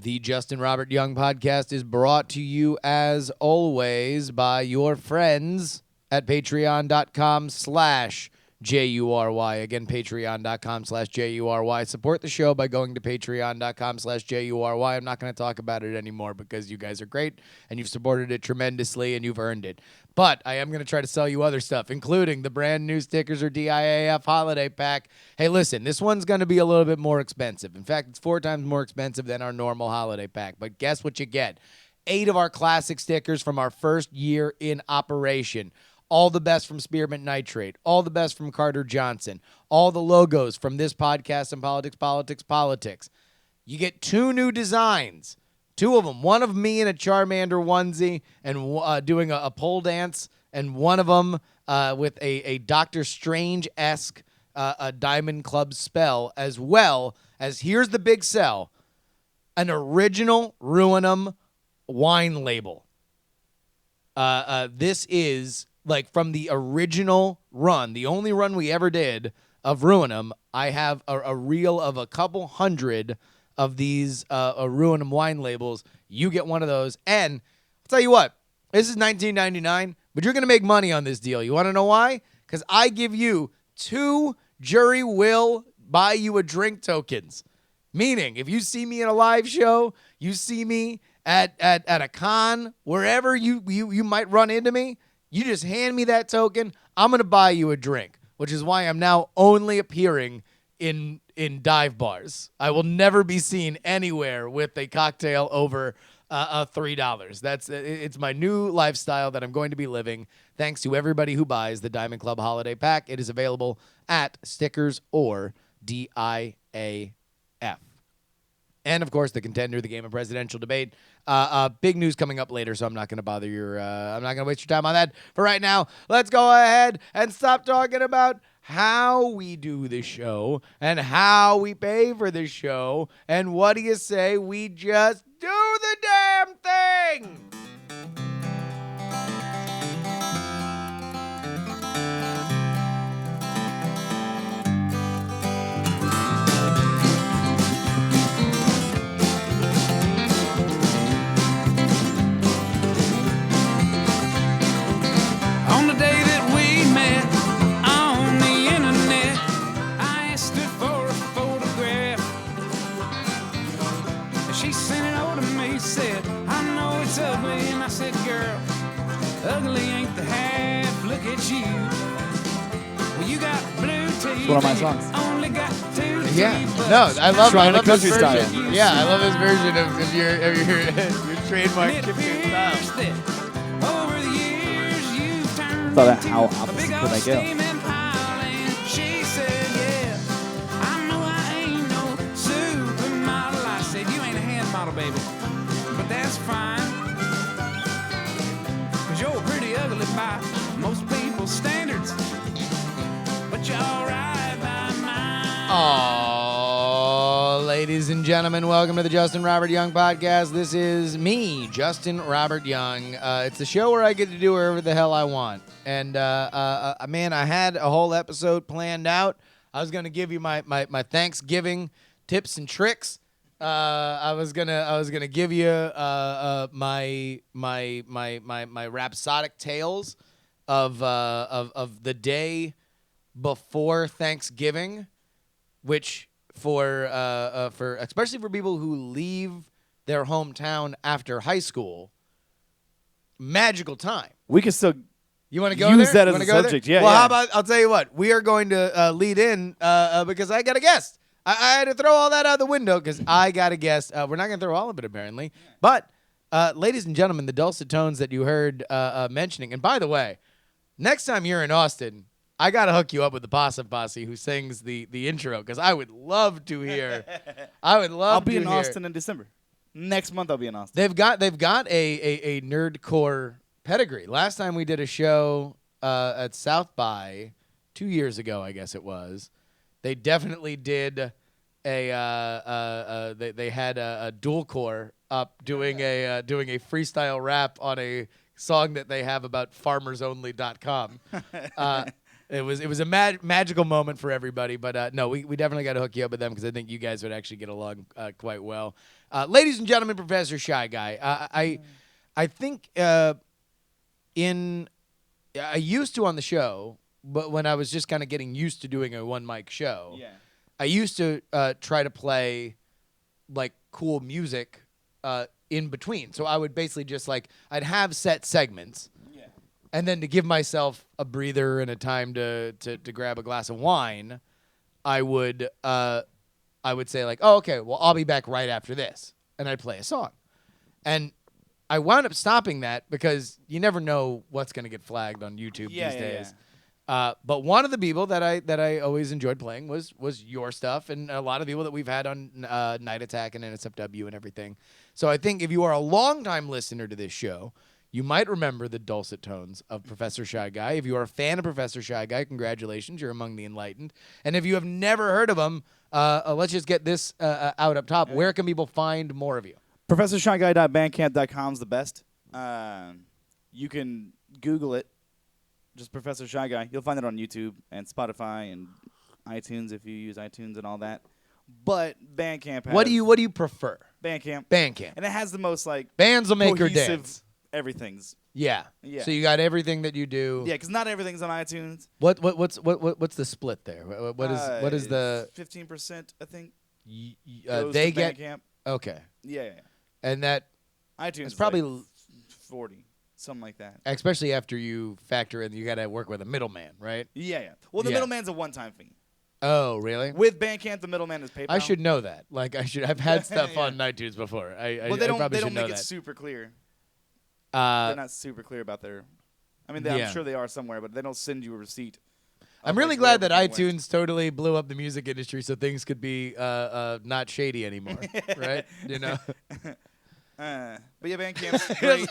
The Justin Robert Young podcast is brought to you, as always, by your friends at patreon.com/JURY. Again, patreon.com/JURY. Support the show by going to patreon.com/JURY. I'm not going to talk about it anymore because you guys are great and you've supported it tremendously and you've earned it. But I am going to try to sell you other stuff, including the brand new stickers or DIAF holiday pack. Hey, listen, this one's going to be a little bit more expensive. In fact, it's 4 times more expensive than our normal holiday pack. But guess what you get? 8 of our classic stickers from our first year in operation. All the best from Spearmint Nitrate. All the best from Carter Johnson. All the logos from this podcast and Politics. You get 2 new designs. 2 of them. One of me in a Charmander onesie and doing a pole dance, and one of them with a Doctor Strange-esque a Diamond Club spell, as well as, here's the big sell, an original Ruinum wine label. This is like from the original run, the only run we ever did of Ruinum. I have a reel of a couple hundred of these Ruinum wine labels. You get one of those. And I'll tell you what, this is $19.99, but you're going to make money on this deal. You want to know why? Because I give you 2 JuRY will buy you a drink tokens. Meaning, if you see me in a live show, you see me at a con, wherever you might run into me, you just hand me that token. I'm going to buy you a drink, which is why I'm now only appearing in dive bars. I will never be seen anywhere with a cocktail over $3. It's my new lifestyle that I'm going to be living. Thanks to everybody who buys the Diamond Club Holiday Pack. It is available at Stickers or DIAF. And, of course, the contender, the game of presidential debate. Big news coming up later, so I'm not going to bother your... I'm not going to waste your time on that. For right now, let's go ahead and stop talking about how we do the show and how we pay for the show. And what do you say we just do the damn thing? On the day that we met on the internet, I asked her for a photograph. She sent it over to me, said, I know it's ugly. And I said, girl, ugly ain't the half. Look at you. Well, you got blue teeth. One of my songs. Only got 2 Yeah, teeth, no, I love Trying to this country version. style. Yeah, I love this version of your trademark It chiptune appears style. that over the years you've turned Thought that into how a opposite big could old I go? steaming pile. And she said, yeah, I know I ain't no supermodel. I said, you ain't a hand model, baby, but that's fine, 'cause you're pretty ugly by most people's standards, but you're all right by mine. Aww, ladies and gentlemen, welcome to the Justin Robert Young podcast. This is me, Justin Robert Young. It's the show where I get to do whatever the hell I want. And, man, I had a whole episode planned out. I was going to give you my Thanksgiving tips and tricks. I was gonna give you my rhapsodic tales of the day before Thanksgiving, which for especially for people who leave their hometown after high school, magical time. We can still You want to go use there? that You as wanna a go there? subject. Yeah, Well, yeah. how about I'll tell you what, we are going to lead in because I got a guest. I had to throw all that out the window because I got a guest. We're not going to throw all of it apparently, but ladies and gentlemen, the dulcet tones that you heard mentioning. And by the way, next time you're in Austin, I got to hook you up with the Posse who sings the intro because I would love to hear. I'll be in Austin in December. Next month I'll be in Austin. They've got a nerdcore pedigree. Last time we did a show at South by 2 years ago, I guess it was. They definitely did they had a dual core up doing a freestyle rap on a song that they have about farmersonly.com. It was a magical moment for everybody. But no, we definitely got to hook you up with them because I think you guys would actually get along quite well. Ladies and gentlemen, Professor Shyguy. I think I used to on the show, but when I was just kind of getting used to doing a one mic show, I used to try to play like cool music in between. So I would basically just I'd have set segments. And then to give myself a breather and a time to grab a glass of wine, I would say oh, okay, well, I'll be back right after this. And I'd play a song. And I wound up stopping that because you never know what's going to get flagged on YouTube these days. But one of the people that I always enjoyed playing was your stuff, and a lot of people that we've had on Night Attack and NSFW and everything. So I think if you are a longtime listener to this show, you might remember the dulcet tones of Professor Shyguy. If you are a fan of Professor Shyguy, congratulations, you're among the enlightened. And if you have never heard of him, let's just get this out up top. Where can people find more of you? ProfessorShyguy.bandcamp.com is the best. You can Google it, just Professor Shyguy. You'll find it on YouTube and Spotify and iTunes if you use iTunes and all that. But Bandcamp has... What do you prefer? Bandcamp. Bandcamp. And it has the most bands will make her cohesive dance. Everything's. Yeah. So you got everything that you do. Yeah, because not everything's on iTunes. What's the split there? What is the 15%? I think. They get Bandcamp. Okay. Yeah. And that iTunes is probably 40, something like that. Especially after you factor in you got to work with a middleman, right? Yeah. Well, the middleman's a one-time fee. Oh, really? With Bandcamp, the middleman is PayPal. I should know that. I've had stuff on iTunes before. They probably don't should know make it that. super clear. They're not super clear about their. I mean, I'm sure they are somewhere, but they don't send you a receipt. I'm really glad that iTunes totally blew up the music industry, so things could be not shady anymore, right? You know. But yeah, Bandcamp's great.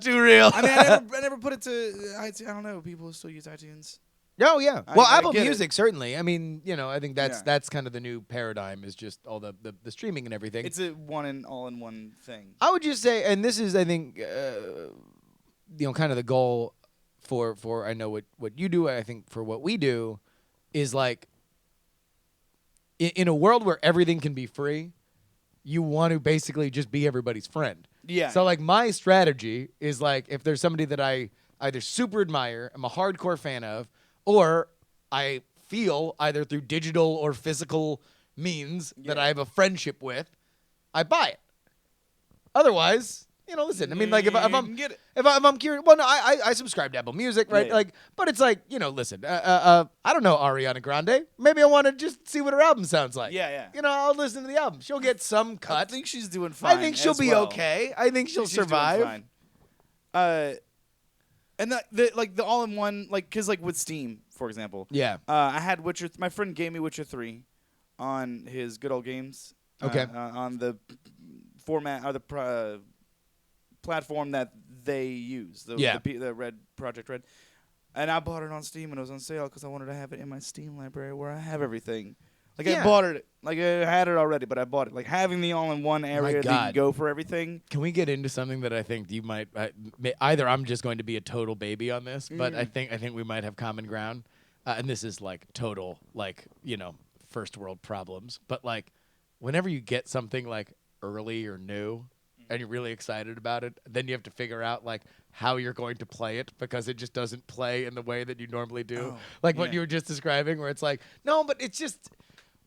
Too real. I mean, I never put it to iTunes. I don't know. People still use iTunes. Oh yeah. Well, Apple get Music certainly. I mean, I think that's kind of the new paradigm is just all the streaming and everything. It's a all-in-one thing. I would just say, and this is, I think, kind of the goal for I know what you do. I think for what we do is in a world where everything can be free, you want to basically just be everybody's friend. Yeah. So my strategy is if there's somebody that I either super admire, I'm a hardcore fan of, or I feel either through digital or physical means that I have a friendship with, I buy it. Otherwise, listen. I mean, if I'm curious, well, no, I subscribe to Apple Music, right? Yeah. But it's listen. I don't know Ariana Grande. Maybe I want to just see what her album sounds like. Yeah. I'll listen to the album. She'll get some cut. I think she's doing fine. I think she'll be okay. I think she'll survive. Doing fine. And the all-in-one, because with Steam, for example. Yeah. I had Witcher. My friend gave me Witcher 3 on his Good Old Games. Okay. On the format or the platform that they use. The Red Project Red. And I bought it on Steam and it was on sale because I wanted to have it in my Steam library where I have everything. I bought it. I had it already, but I bought it. Having the all-in-one area that you can go for everything. Can we get into something that I think you might either I'm just going to be a total baby on this, but I think we might have common ground. And this is total first world problems. But whenever you get something early or new and you're really excited about it, then you have to figure out how you're going to play it because it just doesn't play in the way that you normally do. What you were just describing where it's no, but it's just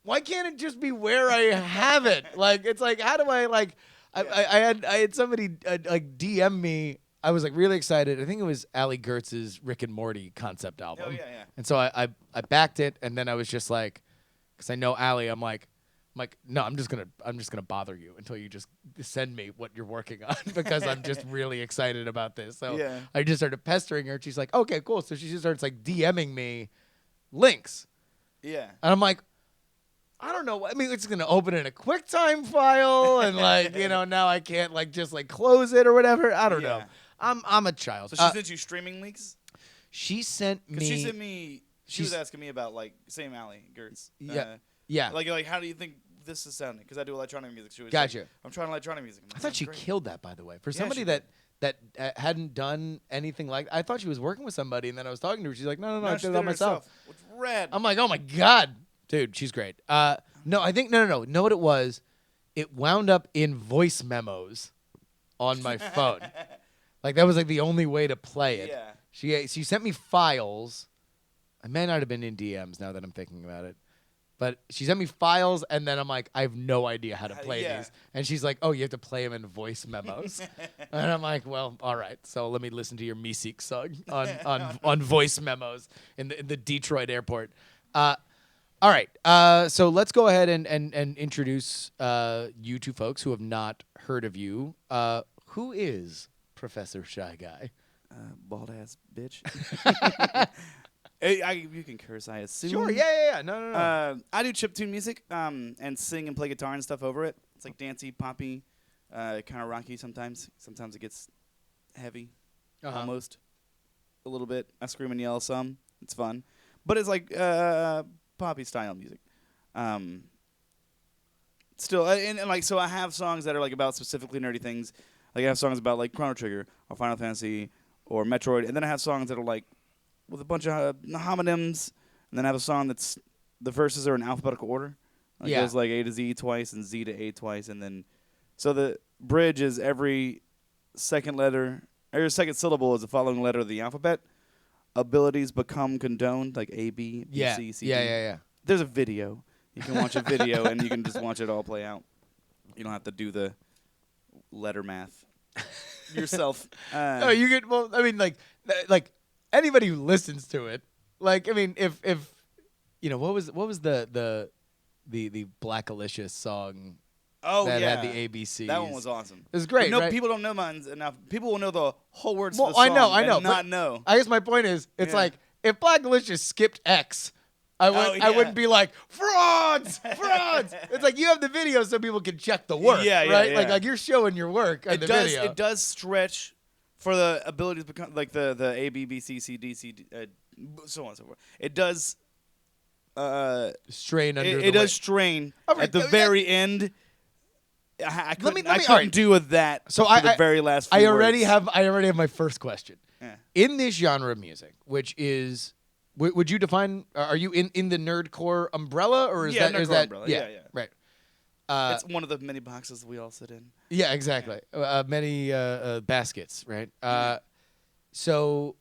why can't it just be where I have it? It's how do I I had somebody DM me. I was really excited. I think it was Ali Gertz's Rick and Morty concept album. Oh yeah. And so I backed it, and then I was just because I know Ali, I'm like, no, I'm just gonna bother you until you just send me what you're working on because I'm just really excited about this. So I just started pestering her. And she's like, okay, cool. So she just starts DMing me links. Yeah. And I'm like, I don't know. I mean, it's gonna open in a QuickTime file, and now I can't just close it or whatever. I don't know. I'm a child. So she sent you streaming links? She sent me. She sent me. She was asking me about same Ali Gertz. Yeah. How do you think this is sounding? Because I do electronic music. She was Gotcha. I'm trying electronic music. I thought she great. killed that, by the way. For somebody that that hadn't done anything like. I thought she was working with somebody, and then I was talking to her. She's like, no, I she did it all myself. It's red. I'm like, oh my god, dude, she's great. No, I think no. Know what it was? It wound up in voice memos on my phone. Like that was like the only way to play it. Yeah. She sent me files. I may not have been in DMs now that I'm thinking about it. But she sent me files, and then I'm like, I have no idea how to play these. And she's like, oh, you have to play them in voice memos. And I'm like, well, all right. So let me listen to your Meeseek song on voice memos in the Detroit airport. All right. So let's go ahead and introduce you two folks who have not heard of you. Who is Professor Shyguy? Bald ass bitch. You can curse, I assume. Sure, yeah. No. I do chiptune music and sing and play guitar and stuff over it. It's like dancey, poppy, kind of rocky sometimes. Sometimes it gets heavy, almost a little bit. I scream and yell some. It's fun. But it's like poppy style music. Still, and like, so I have songs that are like about specifically nerdy things. Like I have songs about like Chrono Trigger or Final Fantasy or Metroid. And then I have songs that are like, with a bunch of homonyms, and then I have a song that's the verses are in alphabetical order. Like it goes like A to Z twice and Z to A twice, and then so the bridge is every second letter, every second syllable is the following letter of the alphabet. Abilities become condoned, like A, B, B, C, C, D. Yeah. There's a video. You can watch a video, and you can just watch it all play out. You don't have to do the letter math yourself. No, you get. Well, I mean, like. Anybody who listens to it, like, I mean, if you know, what was the Black Alicious song? Oh, that yeah. had the ABCs. That one was awesome. It was great. No, right? people don't know mine enough. People will know the whole words. Well, to the song I know, and not know. I guess my point is, it's like if Black Alicious skipped X, I wouldn't be like frauds. It's like you have the video so people can check the work, right? Yeah. Like you're showing your work on the video. It does stretch for the abilities become like the A, B, B, C, C, D, C, D, so on and so forth. It does strain under. It does strain at the very end. I couldn't do with that. So for the very last. Few I already words. have my first question. Yeah. In this genre of music, which is, would you define? Are you in the nerdcore umbrella, or is that umbrella. Yeah, right? It's one of the many boxes we all sit in. Yeah, exactly. Many baskets, right? So,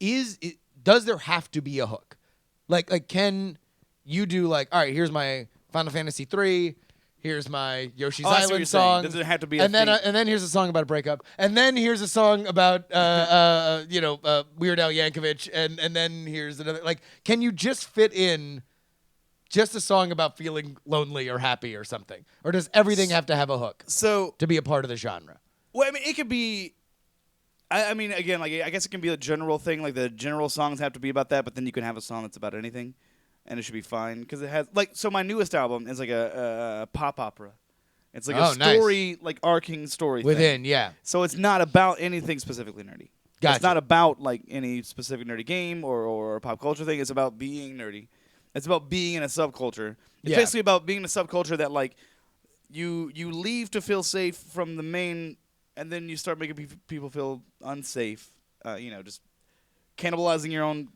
does there have to be a hook? Like, can you do like, all right, here's my Final Fantasy 3, here's my Yoshi's Island song. Does it have to be? And then here's a song about a breakup, and then here's a song about Weird Al Yankovic, and then here's another. Like, can you just fit in? Just a song about feeling lonely or happy or something? Or does everything have to have a hook to be a part of the genre? Well, I mean, it could be... I mean, again, like I guess it can be a general thing. Like the general songs have to be about that, but then you can have a song that's about anything, and it should be fine. Because it has... Like, so my newest album is like a pop opera. It's like a story, nice. Like arcing story within, thing. Yeah. So it's not about anything specifically nerdy. Gotcha. It's not about like any specific nerdy game or pop culture thing. It's about being nerdy. It's about being in a subculture. It's basically about being in a subculture that like you leave to feel safe from the main, and then you start making people feel unsafe. Just cannibalizing your own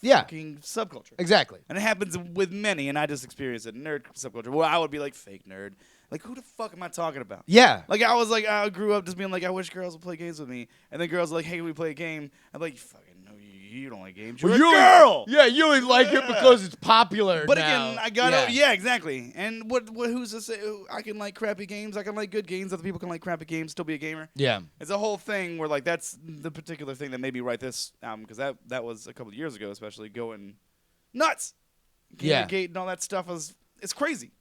fucking subculture. Exactly. And it happens with many, and I just experienced it. Nerd subculture. Well, I would be like fake nerd. Like, who the fuck am I talking about? Yeah. Like, I grew up just being like, I wish girls would play games with me. And then girls are like, hey, we play a game. I'm like, you fucking know you don't like games. You're a girl! Yeah, you only like it because it's popular But now. again, I gotta... Yeah, exactly. And who's to say... I can like crappy games. I can like good games. Other people can like crappy games, still be a gamer. Yeah. It's a whole thing where, like, that's the particular thing that made me write this album. Because that was a couple of years ago, especially, going nuts. Gamergate and all that stuff it's crazy.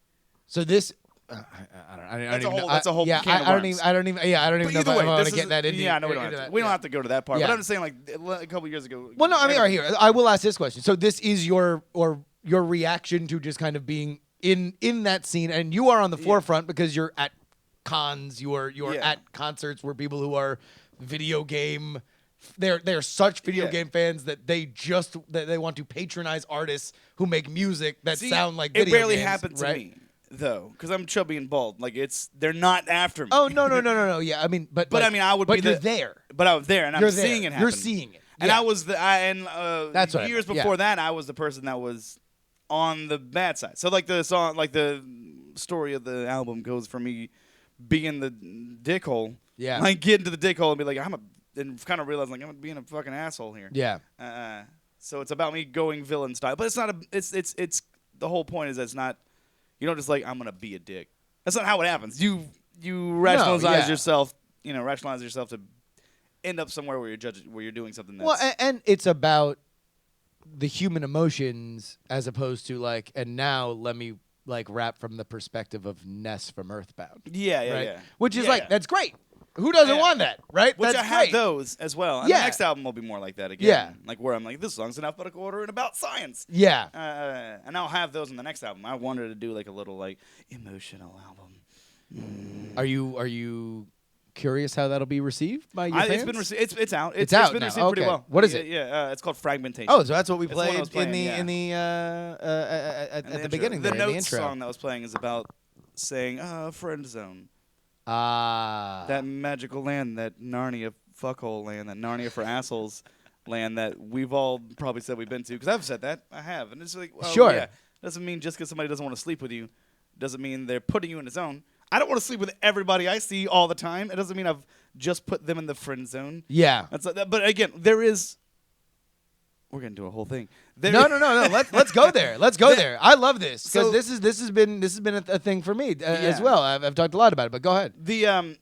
So this... That's a whole can of worms. I don't even know if I want to get that into. Yeah, no, we don't have to go to that part. Yeah. But I'm just saying, like, a couple years ago. Well, no, I mean, all right, here. I will ask this question. So this is your reaction to just kind of being in that scene, and you are on the forefront because you're at cons, you're at concerts where people who are video game. They're such video game fans that they want to patronize artists who make music that sound like video games. It rarely happened to me. though, because I'm chubby and bald. Like they're not after me. Oh no. Yeah, I mean, but I mean, I would. But be you're there. But I was there, and You're I'm there. seeing it happen. You're seeing it. And Yeah. I was That's what I years meant, before yeah. that, I was the person that was on the bad side. So like the song, like the story of the album goes for me being the dickhole. Yeah. Like getting to the dickhole and be like, and kind of realizing like I'm being a fucking asshole here. Yeah. So it's about me going villain style, but it's not it's the whole point is that it's not. You don't just like I'm gonna be a dick. That's not how it happens. You rationalize yourself. You know, rationalize yourself to end up somewhere where you're doing something that's... Well, and it's about the human emotions as opposed to like, and now let me like rap from the perspective of Ness from Earthbound. Yeah. Which is Yeah. That's great. Who doesn't want that, right? Which that's I have great. those as well. And Yeah. the next album will be more like that again. Yeah. Like where I'm like, this song's in alphabetical order and about science. Yeah. And I'll have those in the next album. I wanted to do like a little like emotional album. Are you curious how that'll be received by your fans? It's out. It's out been now. received pretty Okay. well. What is it? Yeah, it's called Fragmentation. Oh, so that's what we It's the one I played was playing, at the intro. beginning The there, in the Notes intro. song that was playing is about saying, friend zone. Ah. That magical land, that Narnia fuckhole land, that Narnia for assholes land that we've all probably said we've been to. Because I've said that. I have. And it's like, well, Sure. yeah. Doesn't mean just because somebody doesn't want to sleep with you doesn't mean they're putting you in a zone. I don't want to sleep with everybody I see all the time. It doesn't mean I've just put them in the friend zone. Yeah. But again, there is... We're going to do a whole thing. No. Let's go there. Let's go there. I love this because So- this has been a thing for me as well. I've talked a lot about it, but go ahead. I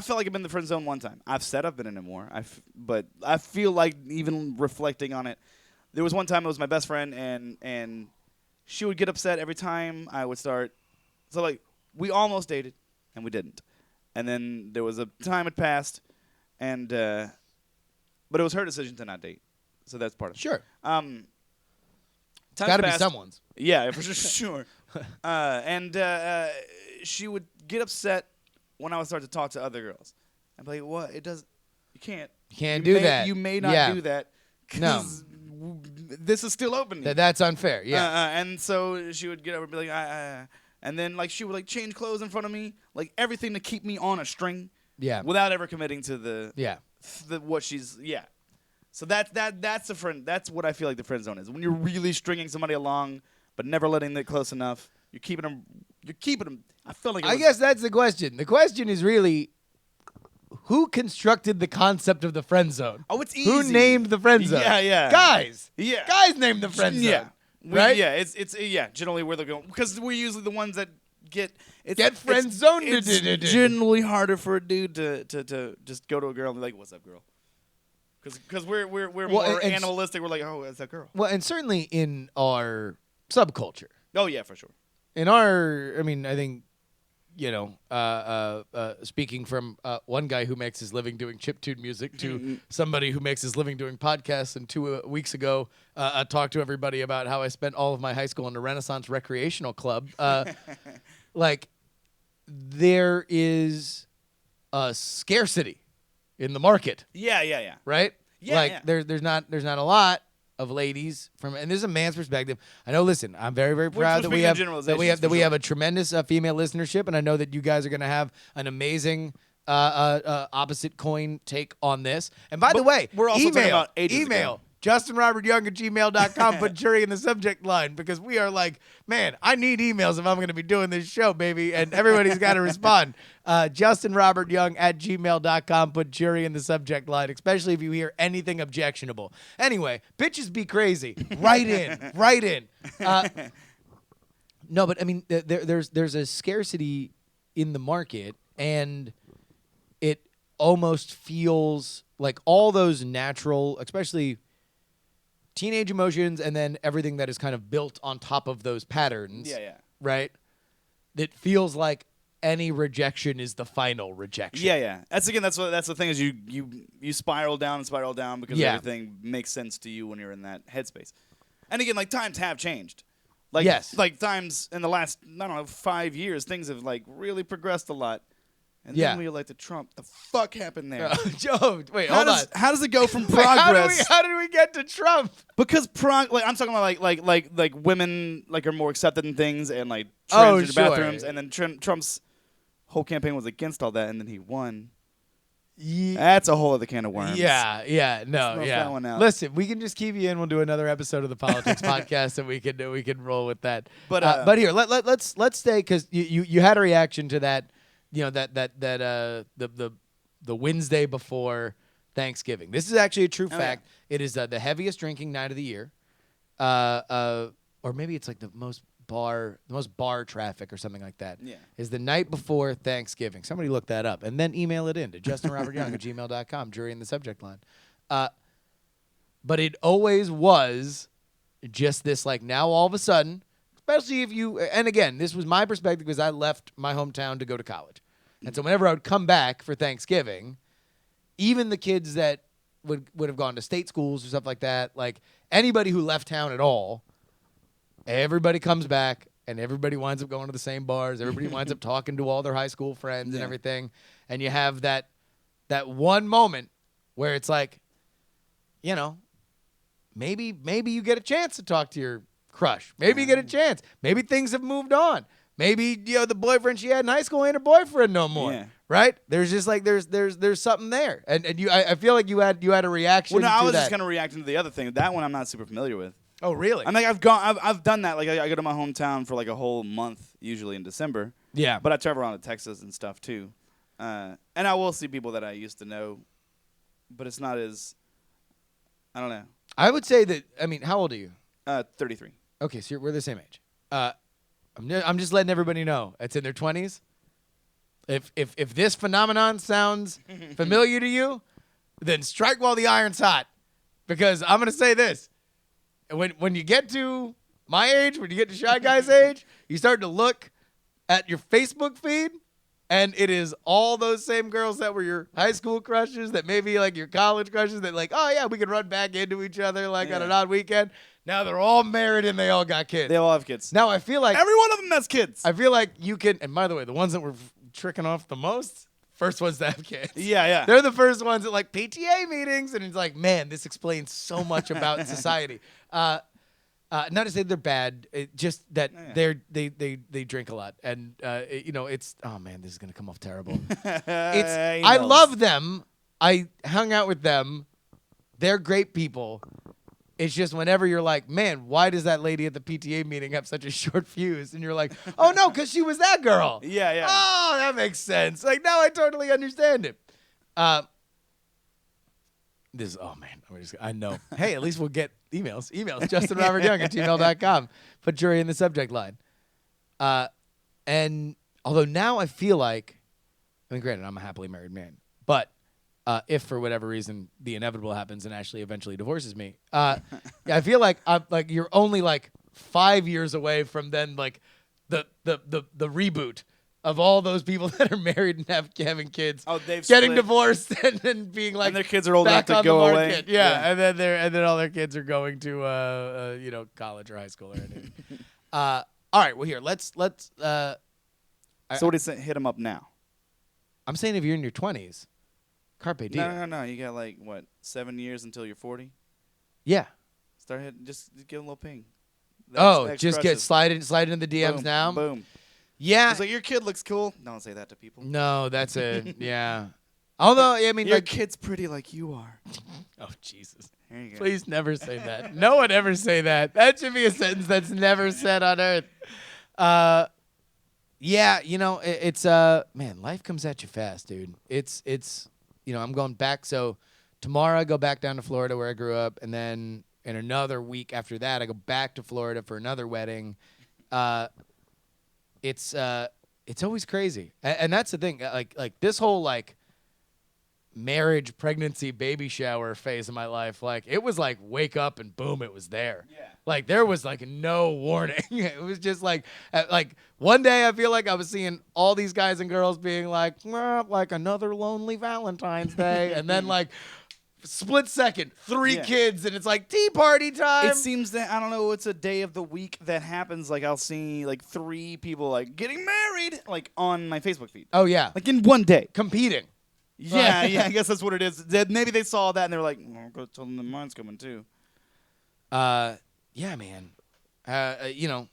felt like I've been in the friend zone one time. I've said I've been in it more. But I feel like even reflecting on it, there was one time it was my best friend and she would get upset every time I would start. So like we almost dated and we didn't, and then there was a time had passed, and but it was her decision to not date. So that's part of it. Sure. Time's Got to be passed. someone's. Yeah, for sure. And she would get upset when I would start to talk to other girls. I'd be like, "What? You can't. You can't do that. You may not do that. No. 'Cause this is still open to you." That's unfair. Yeah. And so she would get over and be like, and then like she would like change clothes in front of me, like everything to keep me on a string. Yeah. Without ever committing to the what she's So that's a friend. That's what I feel like the friend zone is. When you're really stringing somebody along, but never letting them close enough. You're keeping them. I feel like. I guess that's the question. The question is really, who constructed the concept of the friend zone? Oh, it's easy. Who named the friend zone? Yeah. Guys. Yeah. Guys named the friend zone. Yeah. Right. Yeah. It's generally where they're going because we're usually the ones that get friend zoned. It's generally harder for a dude to just go to a girl and be like, "What's up, girl?" Because we're more animalistic. We're like, "Oh, it's that girl." Well, and certainly in our subculture. Oh yeah, for sure. I think, speaking from one guy who makes his living doing chiptune music to somebody who makes his living doing podcasts, and 2 weeks ago I talked to everybody about how I spent all of my high school in a Renaissance recreational club. Like, there is a scarcity in the market. Yeah. Right? Yeah. There's not a lot of ladies and this is a man's perspective. I know. Listen, I'm very, very proud that we have a tremendous female listenership, and I know that you guys are going to have an amazing opposite coin take on this. And by the way, we're also talking about ages email. ago. JustinRobertYoung@gmail.com. Put jury in the subject line because we are like, man, I need emails if I'm going to be doing this show, baby, and everybody's got to respond. JustinRobertYoung@gmail.com. Put jury in the subject line, especially if you hear anything objectionable. Anyway, bitches be crazy. Write in. No, but I mean, there's a scarcity in the market, and it almost feels like all those natural, especially teenage emotions, and then everything that is kind of built on top of those patterns. Yeah. Right? That feels like any rejection is the final rejection. Yeah. That's the thing is you spiral down because everything makes sense to you when you're in that headspace. And again, like times have changed. Like times in the last 5 years, things have like really progressed a lot. And Yeah. then we elected Trump. The fuck happened there? Joe, wait, hold on. How does it go from Wait, progress? how did we get to Trump? Because I'm talking about like women like are more accepted in things and like Oh, transgender sure. bathrooms, and then Trump's whole campaign was against all that, and then he won. Yeah. That's a whole other can of worms. Yeah, no, Snuff yeah. that one out. Listen, we can just keep you in. We'll do another episode of the Politics Podcast, and we can roll with that. But here, let's stay because you had a reaction to that, the Wednesday before Thanksgiving. This is actually a true fact. Yeah. It is the heaviest drinking night of the year, or maybe it's like the most bar traffic or something like that. Yeah. Is the night before Thanksgiving. Somebody look that up and then email it in to justinrobertyoung@gmail.com, jury in the subject line. But it always was just this, like, now all of a sudden, especially if you, and again, this was my perspective because I left my hometown to go to college. And so whenever I would come back for Thanksgiving, even the kids that would have gone to state schools or stuff like that, like anybody who left town at all, everybody comes back and everybody winds up going to the same bars. Everybody winds up talking to all their high school friends and everything. And you have that one moment where it's like, maybe you get a chance to talk to your crush. Maybe you get a chance. Maybe things have moved on. Maybe the boyfriend she had in high school ain't her boyfriend no more. Yeah. Right? There's just like there's something there. And I feel like you had a reaction. Well, no, I was that. just gonna react to the other thing. That one I'm not super familiar with. Oh, really? I'm like I've done that. Like I go to my hometown for like a whole month, usually in December. Yeah. But I travel around to Texas and stuff too, and I will see people that I used to know, but it's not as, I don't know. I would say that. I mean, how old are you? 33. Okay, so we're the same age. I'm just letting everybody know it's in their 20s. If this phenomenon sounds familiar to you, then strike while the iron's hot, because I'm gonna say this. When you get to my age, when you get to Shyguy's age, you start to look at your Facebook feed, and it is all those same girls that were your high school crushes, that maybe like your college crushes, that like, oh yeah, we can run back into each other like on an odd weekend. Now they're all married and they all got kids. They all have kids. Now I feel like Every one of them has kids. I feel like you can, and by the way, the ones that were tricking off the most, first ones to have kids. Yeah. They're the first ones at like PTA meetings, and it's like, man, this explains so much about society. Not to say they're bad, just that they drink a lot, and it's, oh man, this is gonna come off terrible. I love them. I hung out with them. They're great people. It's just whenever you're like, man, why does that lady at the PTA meeting have such a short fuse? And you're like, oh no, because she was that girl. Yeah. Oh, that makes sense. Like, now I totally understand it. Oh man, I know. Hey, at least we'll get emails. JustinRobertYoung@gmail.com. Put jury in the subject line. And although now I feel like, I mean, granted, I'm a happily married man, but if for whatever reason the inevitable happens and Ashley eventually divorces me, I feel like you're only like 5 years away from then like the reboot of all those people that are married and having kids, they've getting split. divorced and then being like, And their kids are old enough back to on go the away. market. Yeah, and then all their kids are going to college or high school or anything. All right, well here let's. So what do you say? Hit them up now. I'm saying if you're in your 20s, carpe diem. No. You got like what, 7 years until you're 40? Yeah. Start hitting. Just give them a little ping. Just get slide in the DMs Boom, now. Boom. Yeah. It's like, your kid looks cool. Don't say that to people. No, that's it. Yeah. Although, I mean, your like, kid's pretty like you are. Oh, Jesus. There you go. Please never say that. No one ever say that. That should be a sentence that's never said on earth. Yeah, it's man, life comes at you fast, dude. It's I'm going back. So tomorrow I go back down to Florida where I grew up, and then in another week after that I go back to Florida for another wedding. It's always crazy, and that's the thing. Like this whole like marriage, pregnancy, baby shower phase of my life, like it was like wake up and boom, it was there. Yeah. Like there was like no warning. It was just like one day I feel like I was seeing all these guys and girls being like another lonely Valentine's Day, and then like split second, 3 Yeah. kids, and it's like tea party time. It seems that, I don't know, it's a day of the week that happens. Like, I'll see, like, 3 people, like, getting married, like, on my Facebook feed. Oh, yeah. Like, in one day. Competing. Yeah, yeah, I guess that's what it is. Maybe they saw that and they were like, I'll go tell them that mine's coming, too. Yeah, man. You know.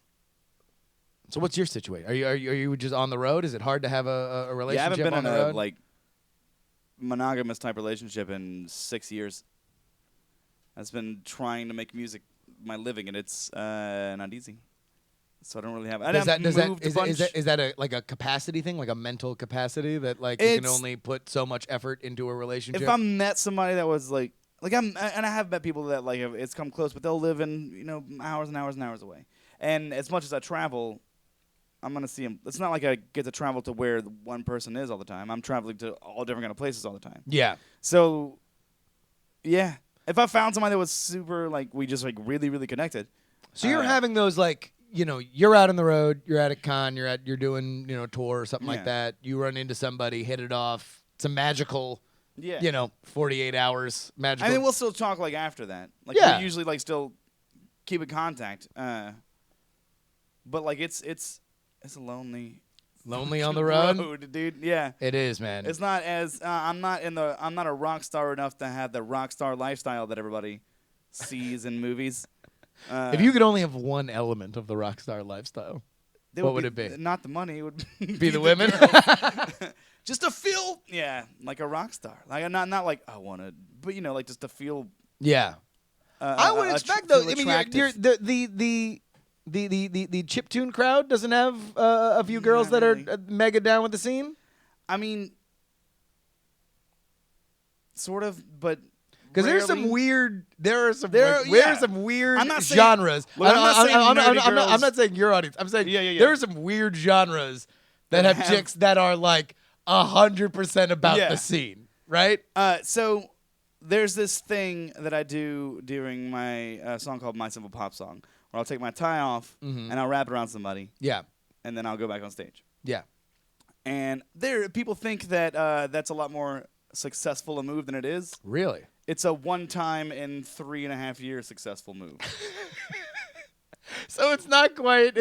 So what's your situation? Are you just on the road? Is it hard to have a relationship Yeah, I haven't been on in the a, road? like, monogamous type relationship in 6 years. I've been trying to make music my living, and it's not easy. So I don't really have. Is that a capacity thing, like a mental capacity that like you can only put so much effort into a relationship? If I met somebody that was like and I have met people that like it's come close, but they'll live in hours and hours and hours away. And as much as I travel, I'm gonna see them. It's not like I get to travel to where the one person is all the time. I'm traveling to all different kind of places all the time. Yeah. So, yeah, if I found somebody that was super like we just like really really connected. So you're having those like you're out on the road, you're at a con, you're doing a tour or something like that. You run into somebody, hit it off. It's a magical. Yeah. 48 hours magical. I mean, we'll still talk like after that. Like we usually like still keep in contact. But like it's a lonely on the road, dude. Yeah, it is, man. It's not as I'm not a rock star enough to have the rock star lifestyle that everybody sees in movies. If you could only have one element of the rock star lifestyle, what would it be? Not the money. It would be the women. Just to feel, like a rock star. Like not like I want to, but like just to feel. Yeah. I would expect though. I mean, the chiptune crowd doesn't have a few girls that are mega down with the scene. I mean, sort of, but. Because there are some weird genres. I'm not saying your audience. I'm saying there are some weird genres that have chicks that are like 100% about the scene, right? So there's this thing that I do during my song called My Simple Pop Song, where I'll take my tie off and I'll wrap it around somebody. Yeah. And then I'll go back on stage. Yeah. And people think that that's a lot more successful a move than it is. Really? It's a one-time in 3.5 years successful move. So it's not quite.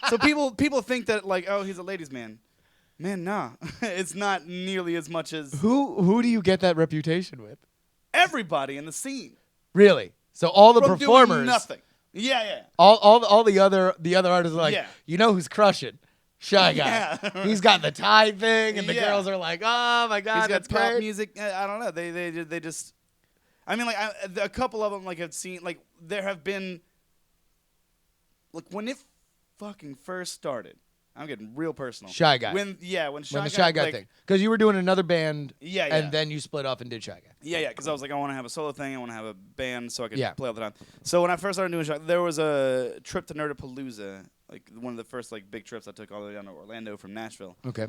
So people think that like, oh, he's a ladies' man. Man, nah. It's not nearly as much as who do you get that reputation with? Everybody in the scene. Really? So all the performers. Doing nothing. Yeah. All the other artists are like, who's crushing? Shy Guy. Yeah. He's got the tie thing, and the girls are like, "Oh my god, he's got that's pop great." music. I don't know. They just. I mean, like a couple of them, like I've seen, like there have been. Like when it fucking first started, I'm getting real personal. Shy Guy. When the Shy Guy thing, because you were doing another band, yeah. And then you split off and did Shy Guy. Yeah, because I was like, I want to have a solo thing. I want to have a band so I could play all the time. So when I first started doing Shy Guy, there was a trip to Nerdapalooza. Like one of the first like big trips I took all the way down to Orlando from Nashville. Okay.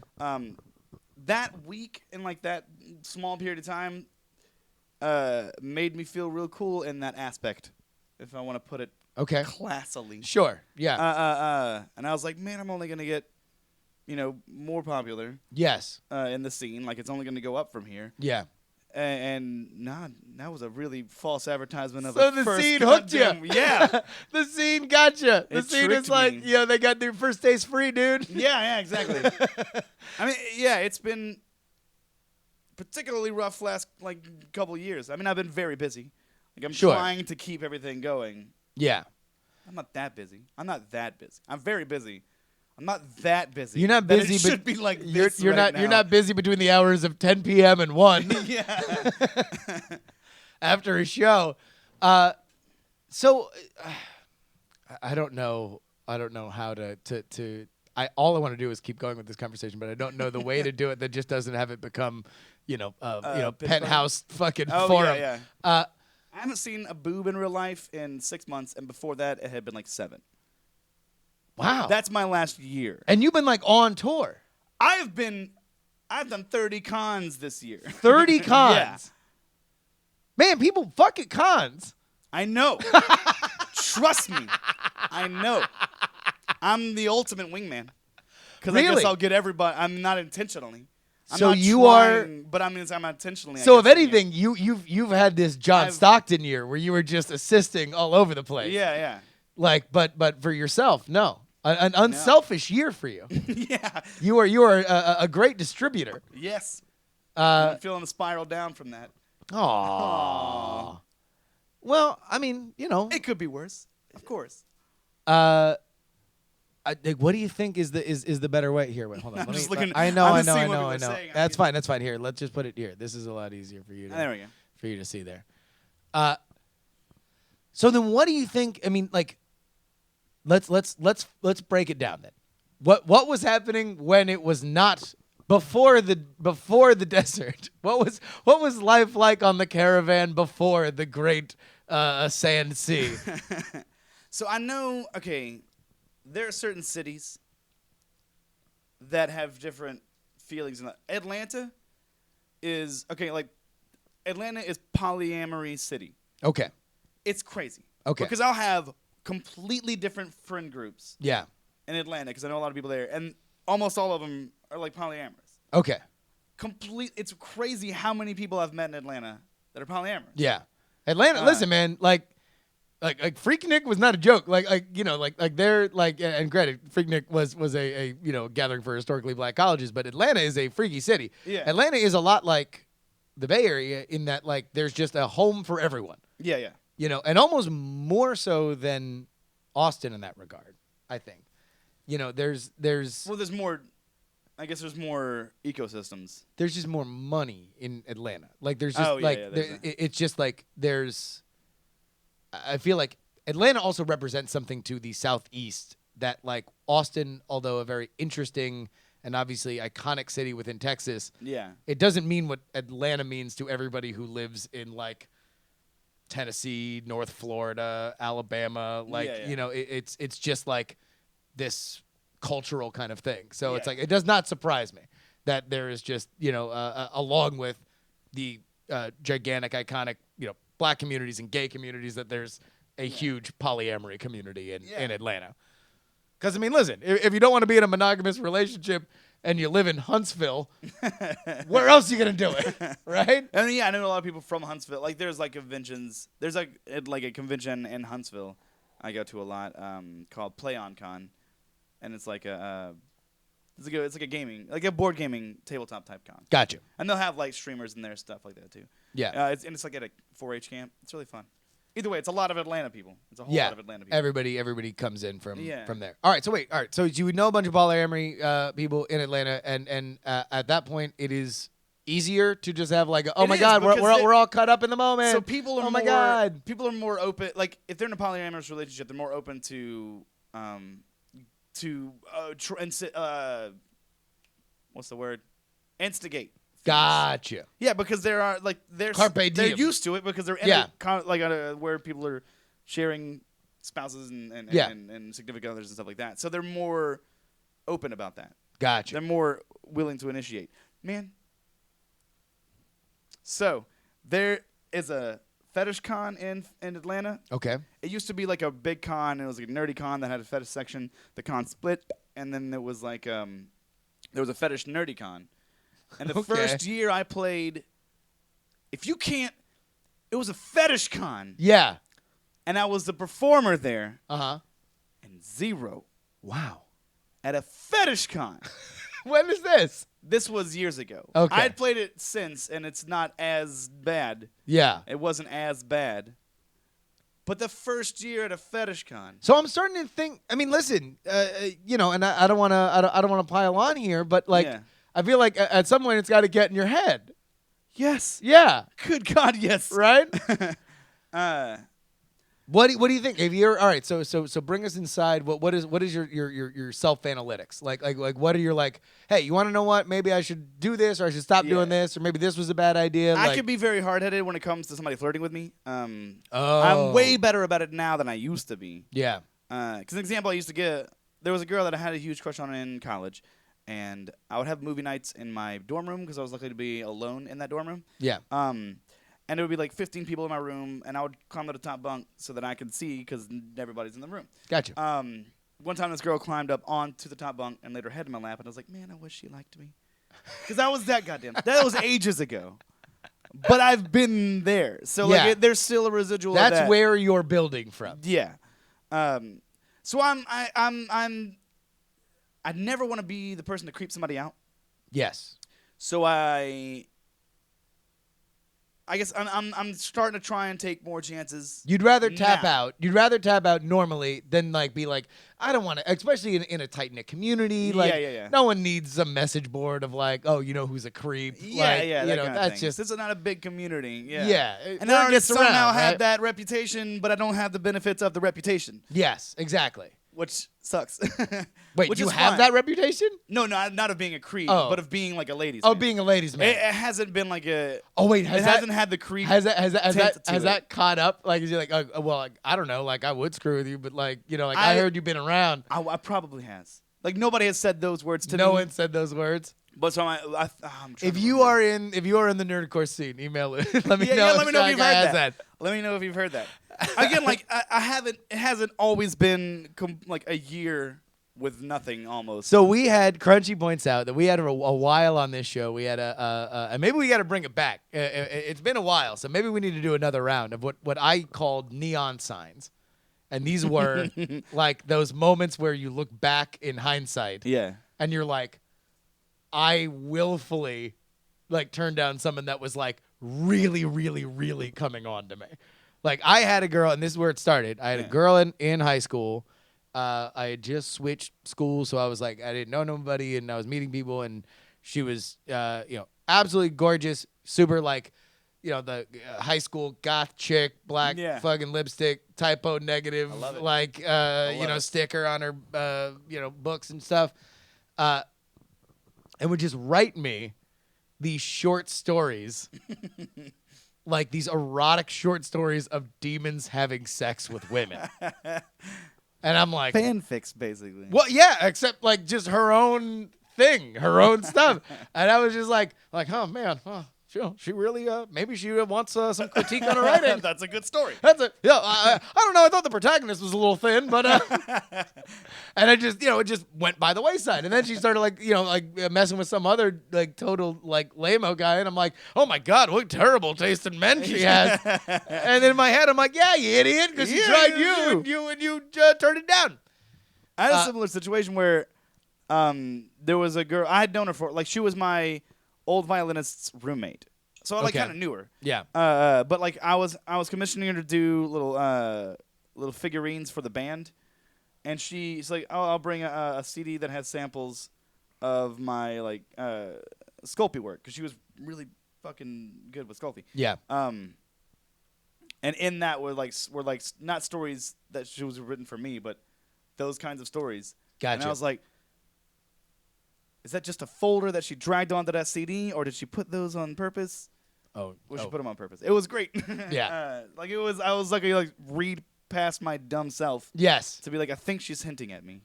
That week in like that small period of time, made me feel real cool in that aspect, if I want to put it classily. Sure. Yeah. And I was like, man, I'm only gonna get, more popular. Yes. In the scene, like it's only gonna go up from here. Yeah. And that was a really false advertisement of so the first scene hooked you. Yeah. The scene got you. The scene is like, they got their first taste free, dude. Yeah, exactly. I mean, it's been particularly rough last like couple years. I mean, I've been very busy. Like I'm trying to keep everything going. Yeah. I'm not that busy. I'm very busy. I'm not that busy. You're not busy, but it should be like this you're right not. now. You're not busy between the hours of 10 p.m. and 1. Yeah. After a show, so I don't know how to. All I want to do is keep going with this conversation, but I don't know the way to do it that just doesn't have it become, penthouse fucking forum. Yeah. I haven't seen a boob in real life in 6 months, and before that, it had been like 7. Wow. That's my last year. And you've been like on tour. I've done 30 cons this year. 30 cons? Yeah. Man, people fuck at cons. I know. Trust me. I know. I'm the ultimate wingman. Because I guess I'll get everybody. I'm not intentionally. I'm So not you are. trying, but I mean, I'm intentionally. So if I guess, anything, you've had this John Stockton year where you were just assisting all over the place. Yeah. Like, but for yourself, no, an unselfish year for you. Yeah. You are a great distributor. Yes. I'm feeling the spiral down from that. Aww. Well, I mean, It could be worse, of course. What do you think is the better way? Here, wait, hold on. I'm just looking. I know. I'm just seeing what people are saying. That's fine. That's fine. Here, let's just put it here. This is a lot easier for you. There we go. For you to see there. So then, what do you think? I mean, like, let's break it down then. What was happening when it was not before the desert? What was life like on the caravan before the great sand sea? So I know. Okay. There are certain cities that have different feelings. Atlanta is polyamory city. Okay. It's crazy. Okay. Because I'll have completely different friend groups. Yeah. In Atlanta, because I know a lot of people there, and almost all of them are like polyamorous. Okay. It's crazy how many people I've met in Atlanta that are polyamorous. Yeah. Atlanta. Listen, man. Like Freaknik was not a joke. Like they're like, and granted, Freaknik was a gathering for historically black colleges, but Atlanta is a freaky city. Yeah. Atlanta is a lot like the Bay Area in that like there's just a home for everyone. Yeah. And almost more so than Austin in that regard, I think. There's more. I guess there's more ecosystems. There's just more money in Atlanta. Like there's just it's just like there's. I feel like Atlanta also represents something to the Southeast that, like, Austin, although a very interesting and obviously iconic city within Texas, it doesn't mean what Atlanta means to everybody who lives in, like, Tennessee, North Florida, Alabama. Like, it's just, like, this cultural kind of thing. So it's like it does not surprise me that there is just, along with the gigantic, iconic, black communities and gay communities, that there's a huge polyamory community in Atlanta. Because, I mean, listen, if you don't want to be in a monogamous relationship and you live in Huntsville, where else are you going to do it, right? And I know a lot of people from Huntsville. Like, there's, like, conventions. There's, like a convention in Huntsville I go to a lot called Play On Con. And it's like it's like a gaming, like a board gaming tabletop type con. Gotcha. And they'll have, like, streamers in there, stuff like that, too. Yeah. It's like at a 4-H camp. It's really fun. Either way, it's a lot of Atlanta people. It's a whole lot of Atlanta people. Everybody comes in from there. All right, so you would know a bunch of polyamory people in Atlanta, and at that point, it is easier to just have like, oh my God, we're all caught up in the moment. So people are my God, people are more open. Like, if they're in a polyamorous relationship, they're more open to what's the word? Instigate. Gotcha. Yeah, because they're they're used to it because they're in where people are sharing spouses and significant others and stuff like that. So they're more open about that. Gotcha. They're more willing to initiate. Man. So there is a fetish con in Atlanta. Okay. It used to be like a big con. It was like a nerdy con that had a fetish section. The con split, and then there was like there was a fetish nerdy con. And the first year I played, it was a fetish con. Yeah. And I was the performer there. Uh-huh. And 0. Wow. At a fetish con. When is this? This was years ago. Okay. I had played it since, and it's not as bad. Yeah. It wasn't as bad. But the first year at a fetish con. So I'm starting to think. I mean, listen, and I don't want to pile on here, but like. Yeah. I feel like at some point it's got to get in your head. Yes. Yeah. Good God, yes. Right? What do you think? If you're all right, so bring us inside. What is your self analytics? Like what are your like? Hey, you want to know what? Maybe I should do this, or I should stop doing this, or maybe this was a bad idea. I can be very hard headed when it comes to somebody flirting with me. I'm way better about it now than I used to be. Yeah. Because an example I used to get, there was a girl that I had a huge crush on in college. And I would have movie nights in my dorm room because I was lucky to be alone in that dorm room. Yeah. And it would be like 15 people in my room, and I would climb to the top bunk so that I could see because everybody's in the room. Gotcha. One time this girl climbed up onto the top bunk and laid her head in my lap, and I was like, man, I wish she liked me. Because I was that goddamn. That was ages ago. But I've been there, so Yeah. like there's still a residual. That's of that. where you're building from. Yeah. So I never want to be the person to creep somebody out. Yes. So I guess I'm starting to try and take more chances. You'd rather tap now. out. You'd rather tap out normally than like be like, I don't want to, especially in a tight knit community. Like, Yeah. no one needs a message board of like, oh, you know who's a creep. Yeah, like, yeah. You That know, kind of that's thing. just. This is not a big community. Yeah. Yeah. And I already gets somehow around, have right? that reputation, but I don't have the benefits of the reputation, Yes, exactly. which sucks. Wait, Which you is have fine. that reputation? No, not of being a creep, Oh. but of being like a ladies' Oh, man. being a ladies' man. It hasn't been like a. Oh wait, It has that hasn't had the creep. has tint to it. that caught up? Like, is he like, oh, well, like, I don't know, like I would screw with you, but like, you know, like I heard you've been around. I probably has. Like nobody has said those words to me. No one said those words. But so I'm trying If to you remember. are in the nerdcore scene, email it. Let me Yeah, know. let me know if you've Shyguy heard has that. Let me know if you've heard that. Again, like I haven't. It hasn't always been like a year with nothing almost. So we had Crunchy points out that we had a while on this show. We had and maybe we got to bring it back. It's been a while, so maybe we need to do another round of what I called neon signs, and these were like those moments where you look back in hindsight, Yeah. and you're like, I willfully like turned down someone that was like really, really, really coming on to me. Like I had a girl, and this is where it started. I had a girl in high school. I had just switched schools, so I was like, I didn't know nobody, and I was meeting people, and she was, absolutely gorgeous, super like, the high school goth chick, black fucking lipstick, typo negative, love it. like, sticker on her, books and stuff, and would just write me these short stories. Like these erotic short stories of demons having sex with women. And I'm like, Fanfics, basically. well, yeah, except like just her own thing, her own stuff. And I was just like, oh man, she really, maybe she wants some critique on her writing. That's a good story. That's it. Yeah, I don't know. I thought the protagonist was a little thin, but and I just, it just went by the wayside. And then she started messing with some other like total like lame-o guy, and I'm like, oh my god, what terrible taste in men she has. And then in my head, I'm like, yeah, you idiot, because she tried you and you turned it down. I had a similar situation where there was a girl I had known her for like she was my old violinist's roommate, so I kind of knew her. Yeah. But like I was commissioning her to do little figurines for the band, and she's like, "Oh, I'll bring a CD that has samples of my like Sculpey work," because she was really fucking good with Sculpey. Yeah. And in that were not stories that she was written for me, but those kinds of stories. Gotcha. And I was like, is that just a folder that she dragged onto that CD, or did she put those on purpose? Oh, She put them on purpose. It was great. Yeah. I was like read past my dumb self yes. to be like, I think she's hinting at me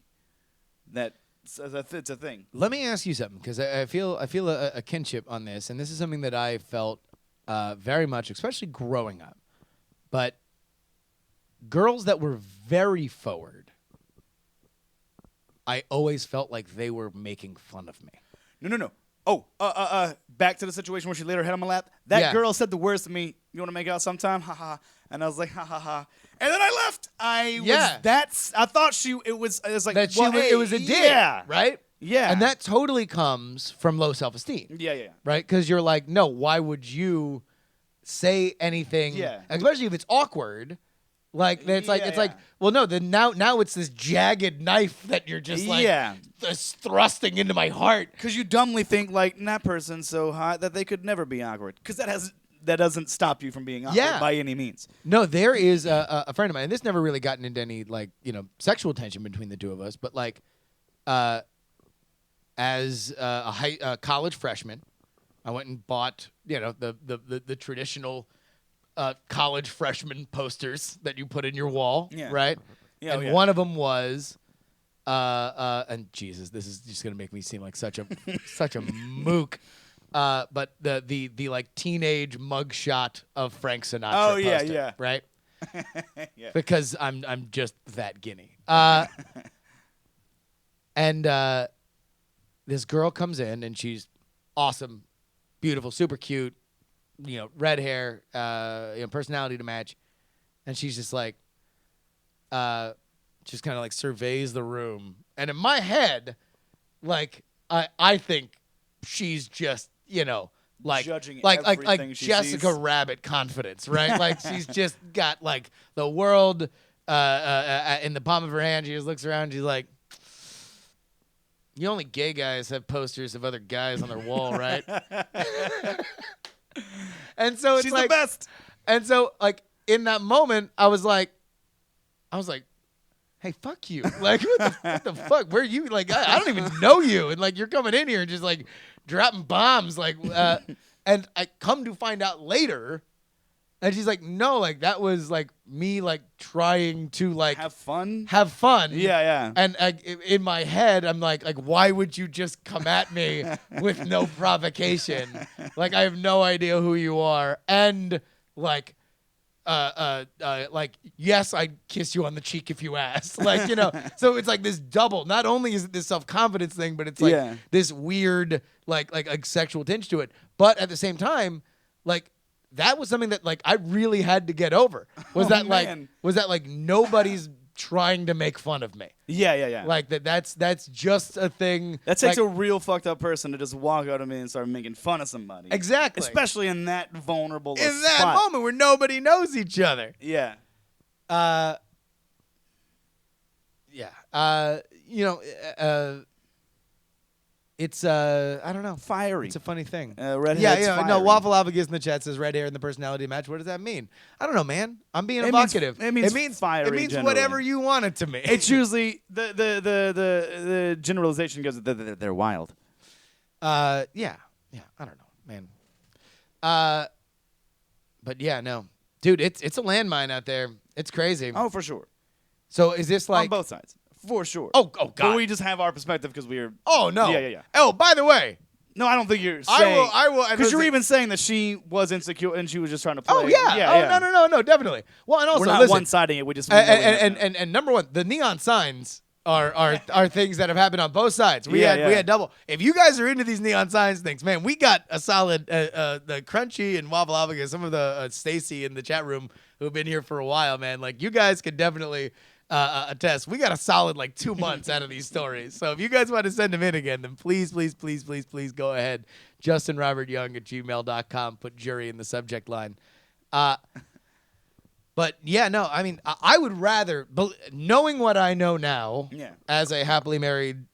that it's a thing. Let me ask you something, because I feel a kinship on this, and this is something that I felt very much, especially growing up. But girls that were very forward, I always felt like they were making fun of me. No. Oh, back to the situation where she laid her head on my lap. That girl said the words to me, "You want to make out sometime?" Ha ha. And I was like, ha ha ha. And then I left. I thought it was like That it was a dig, right? Yeah. And that totally comes from low self-esteem. Yeah. Right? Because you're like, no, why would you say anything? Yeah. Especially if it's awkward. Like it's like, well, no. Then now it's this jagged knife that you're just like thrusting into my heart. Because you dumbly think like that person's so hot that they could never be awkward. Because that doesn't stop you from being awkward by any means. No, there is a friend of mine, and this never really gotten into any like sexual tension between the two of us, but like as a college freshman, I went and bought the traditional college freshman posters that you put in your wall, right? Yeah, and one of them was, and Jesus, this is just gonna make me seem like such a mook. But the like teenage mugshot of Frank Sinatra. Oh poster, yeah, right. Yeah. Because I'm just that guinea. And this girl comes in, and she's awesome, beautiful, super cute, red hair, personality to match. And she's just like, just kind of like surveys the room. And in my head, like, I think she's just, like judging like everything she Jessica sees. Rabbit confidence, right? Like she's just got like the world in the palm of her hand. She just looks around. She's like, "You only gay guys have posters of other guys on their wall, right?" And so it's She's like the best. And so like in that moment, I was like, hey, fuck you. Like, what the fuck? Where are you? Like, I don't even know you. And, like, you're coming in here and just, like, dropping bombs. Like, and I come to find out later, and she's like, no, like, that was, like, me, like, trying to, like. Have fun? Yeah, yeah. And in my head, I'm like, why would you just come at me with no provocation? Like, I have no idea who you are. And, like, yes, I'd kiss you on the cheek if you asked. Like, so it's like this double. Not only is it this self-confidence thing, but it's like this weird, like sexual tinge to it. But at the same time, like, that was something that like I really had to get over. Was that like nobody's trying to make fun of me? Yeah. Like that's just a thing. That takes like, a real fucked up person to just walk out of me and start making fun of somebody. Exactly. Especially in that vulnerable in that spot. moment where nobody knows each other. Yeah. It's I don't know. Fiery. It's a funny thing. Redhead's fiery. No, Waffle Lava in the chat says red hair and the personality match. What does that mean? I don't know, man. I'm being evocative. It means fiery. It means generally. whatever you want it to mean. It's usually the generalization goes that they're wild. Yeah. I don't know, man. But yeah, no, dude, it's a landmine out there. It's crazy. Oh, for sure. So is this like on both sides? For sure. Oh God. But we just have our perspective because we're. Oh no. Yeah. Oh, by the way. No, I don't think you're saying. I will. Because you're even saying that she was insecure and she was just trying to play. Oh yeah. No, definitely. Well, and also we're not listen, one-siding it. We just and number one, the neon signs are things that have happened on both sides. We had double. If you guys are into these neon signs things, man, we got a solid the Crunchy and Waffle Lava, some of the Stacy in the chat room who've been here for a while, man. Like you guys could definitely attest. We got a solid like 2 months out of these stories. So if you guys want to send them in again, then please go ahead. JustinRobertYoung@gmail.com. Put JuRY in the subject line. But yeah, no, I mean, I would rather, knowing what I know now, as a happily married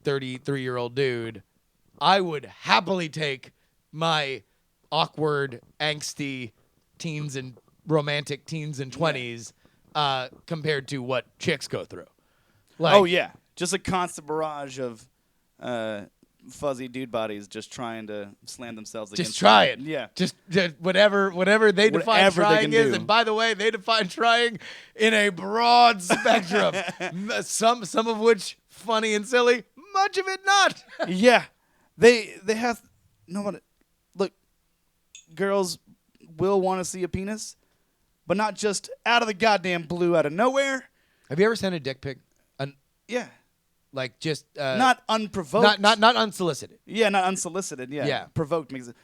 33-year-old dude, I would happily take my awkward, angsty teens and romantic teens and 20s compared to what chicks go through. Like, oh yeah, just a constant barrage of fuzzy dude bodies just trying to slam themselves against. Just try it. Yeah. Just whatever they define trying is. And by the way, they define trying in a broad spectrum. some of which funny and silly, much of it not. Yeah. They have no one. Look, girls will want to see a penis, but not just out of the goddamn blue out of nowhere. Have you ever sent a dick pic? Yeah. Like just not unprovoked, not unsolicited. Yeah, not unsolicited. Yeah, provoked makes it.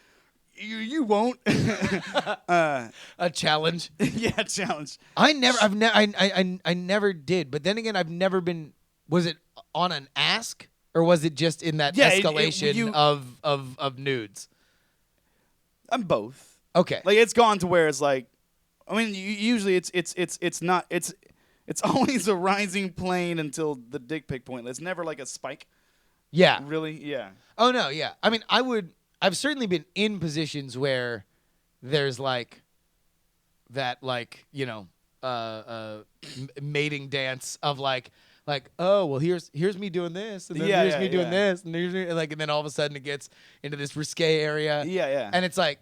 You won't. A challenge. Yeah, challenge. I never did. But then again, I've never been. Was it on an ask or was it just in that escalation of nudes? I'm both. Okay. Like it's gone to where it's like, I mean, usually it's not It's always a rising plane until the dick pic point. It's never like a spike. Yeah. Really? Yeah. Oh, no, yeah. I mean, I've certainly been in positions where there's like that, like, mating dance of like, oh, well, here's me doing this, and then here's me doing this, and here's me, and then all of a sudden it gets into this risque area. Yeah. And it's like,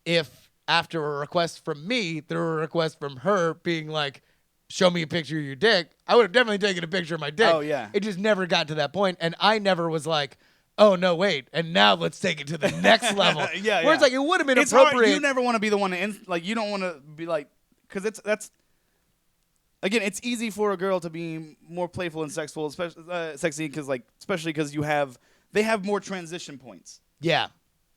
if after a request from me, there were a request from her being like, show me a picture of your dick, I would have definitely taken a picture of my dick. Oh, yeah. It just never got to that point, and I never was like, oh, no, wait, and now let's take it to the next level. Where it's like, it would have been appropriate. Hard. You never want to be the one to, you don't want to be like, because that's, again, it's easy for a girl to be more playful and sexy, because, especially because they have more transition points. Yeah.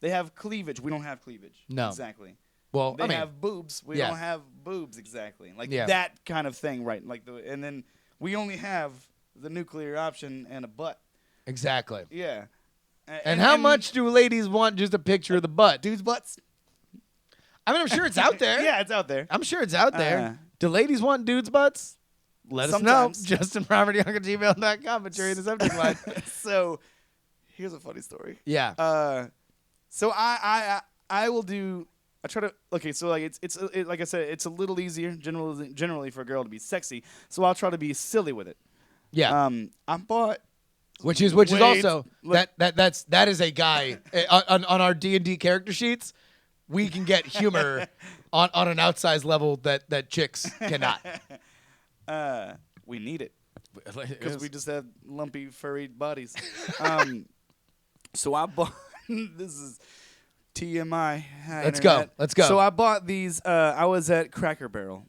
They have cleavage. We don't have cleavage. No. Exactly. Well, They I mean, have boobs. We yeah. don't have boobs exactly. Like Yeah. that kind of thing, right? And then we only have the nuclear option and a butt. exactly. Yeah. And how much do ladies want just a picture of the butt? dudes' butts? I mean, I'm sure it's out there. Yeah, it's out there. I'm sure it's out there. Do ladies want dudes' butts? Let Sometimes. us know. JustinRobertYoung@gmail.com. But you're in the subject line. So, here's a funny story. Yeah. So I will do. I try to. Okay, so like it's like I said, it's a little easier generally for a girl to be sexy. So I'll try to be silly with it. Yeah. I bought. Which is Wait, also look. that is a guy on our D&D character sheets. We can get humor on an outsized level that chicks cannot. We need it because we just have lumpy, furry bodies. So I bought. This is TMI. Let's Internet. go. Let's go. So I bought these. I was at Cracker Barrel.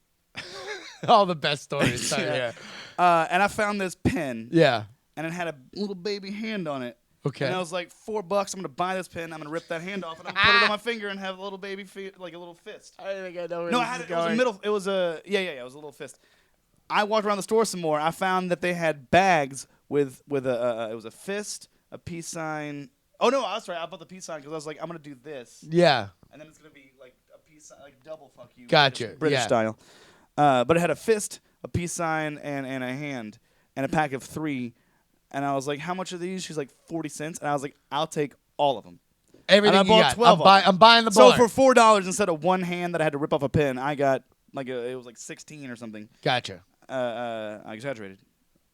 All the best stories. Yeah. Yeah. And I found this pen. Yeah. And it had a little baby hand on it. Okay. And I was like, $4. I'm gonna buy this pen. I'm gonna rip that hand off and I'm gonna put it on my finger and have a little baby like a little fist. I think I know where No, this I had is it. It was a going. middle. It was a It was a little fist. I walked around the store some more. I found that they had bags with a it was a fist, a peace sign. Oh no, I was right. I bought the peace sign because I was like, I'm gonna do this, Yeah. and then it's gonna be like a peace sign, like double fuck you. Gotcha. British Yeah. style. But it had a fist, a peace sign, and a hand, and a pack of 3. And I was like, how much are these? She's like 40 cents, and I was like, I'll take all of them. Everything and I you bought got. 12 of them. I'm buying the So barn. for $4 instead of one hand that I had to rip off a pen, I got like it was like 16 or something. Gotcha. I exaggerated.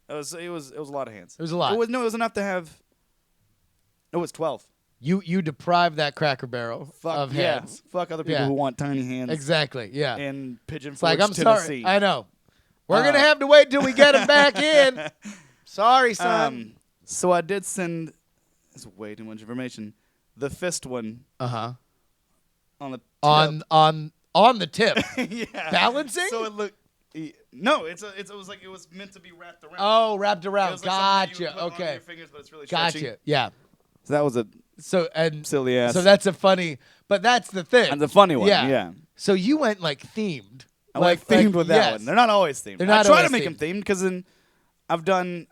It was a lot of hands. It was a lot. It was enough to have. It was 12. You deprive that Cracker Barrel Fuck of yeah. hands. Fuck other people Yeah. who want tiny hands. Exactly. Yeah. In Pigeon It's Forge, like, I'm Tennessee. sorry. I know. We're gonna have to wait till we get him back in. Sorry, son. So I did send. It's way too much information. The fist one Uh-huh. on the tip. On the tip. Yeah. Balancing? So it looked. No, it was meant to be wrapped around. Oh, wrapped It around. was like something you would Gotcha. put on Okay. your fingers, but it's really stretchy. Gotcha. Yeah. So that was a silly ass. So that's a funny, but that's the thing. And the funny one. Yeah. Yeah. So you went like themed. I like themed with that yes. one. They're not always themed. They're not I try always to make them themed because then I've done.